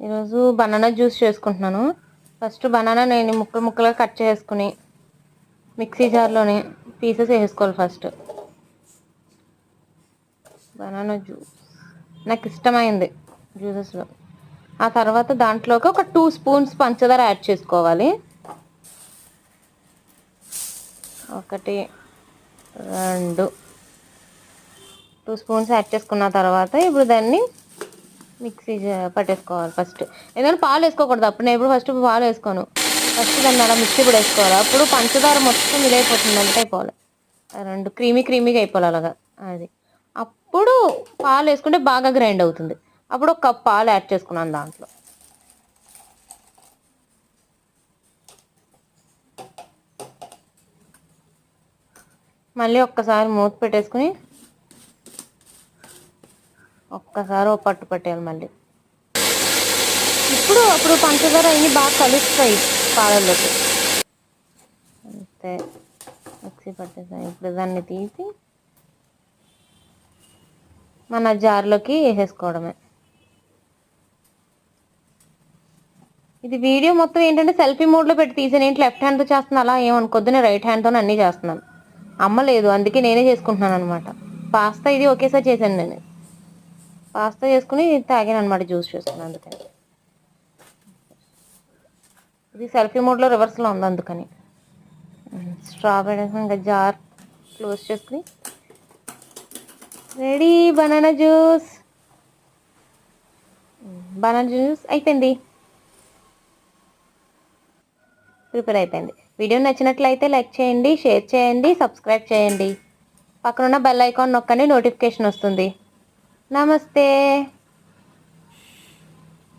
ఈరోజు banana juice చేసుకుంటున్నాను. First banana నేను ముక్కలు ముక్కలుగా కట్ చేసుకుని మిక్సీ జార్లోని పీసెస్ వేసుకోవాలి. ఫస్ట్ బనానా జ్యూస్ నాకు ఇష్టమైంది జ్యూసెస్లో. ఆ తర్వాత దాంట్లోకి ఒక 2 స్పూన్స్ పంచదార యాడ్ చేసుకోవాలి. 1 2 2 స్పూన్స్ యాడ్ చేసుకున్న తర్వాత ఇప్పుడు దాన్ని మిక్సీ పట్టేసుకోవాలి. ఫస్ట్ ఎందుకంటే పాలు వేసుకోకూడదు. అప్పుడు నేను ఫస్ట్ పాలు వేసుకోను. ఫస్ట్ దాన్ని అలా మిక్సీ కూడా వేసుకోవాలి. అప్పుడు పంచదార మొత్తం ఇదైపోతుంది, మెల్ట్ అయిపోవాలి. 2 క్రీమీగా అయిపోవాలి అలాగా. అది అప్పుడు పాలు వేసుకుంటే బాగా గ్రైండ్ అవుతుంది. అప్పుడు 1 కప్ పాలు యాడ్ చేసుకున్నాను దాంట్లో. మళ్ళీ ఒక్కసారి మూత పెట్టేసుకుని ఒక్కసారి పట్టు పట్టేయాలి. మళ్ళీ అప్పుడు పంచదార అన్నీ బాగా కలుస్తాయి పాలల్లోకి. అంతే, మిక్సీ పట్టేసాను. ఇప్పుడు దాన్ని తీసి మన జార్లోకి వేసేసుకోవడమే. ఇది వీడియో మొత్తం ఏంటంటే సెల్ఫీ మోడ్లో పెట్టి తీసాను. ఏంటి లెఫ్ట్ హ్యాండ్తో చేస్తున్నాను అలా ఏమనుకోద్దు, నేను రైట్ హ్యాండ్తో అన్నీ చేస్తున్నాను. అమ్మ లేదు, అందుకే నేనే చేసుకుంటున్నాను అనమాట. పాస్తా ఇది ఒకేసారి చేశాను. నేను పాస్తా చేసుకుని తాగాను అనమాట, జ్యూస్ చేసుకున్నాను. అందుకని ఇది సెల్ఫీ మోడ్లో రివర్స్లో ఉంది, అందుకని. స్ట్రాబెర్రీ ఇంకా జార్ క్లోజ్ చేసుకుని రెడీ. బనానా జ్యూస్ అయిపోయింది, ప్రిపేర్ అయిపోయింది. వీడియో నచ్చినట్లయితే లైక్ చేయండి, షేర్ చేయండి, సబ్స్క్రైబ్ చేయండి. పక్కనున్న బెల్ ఐకాన్ నొక్కండి, నోటిఫికేషన్ వస్తుంది. నమస్తే.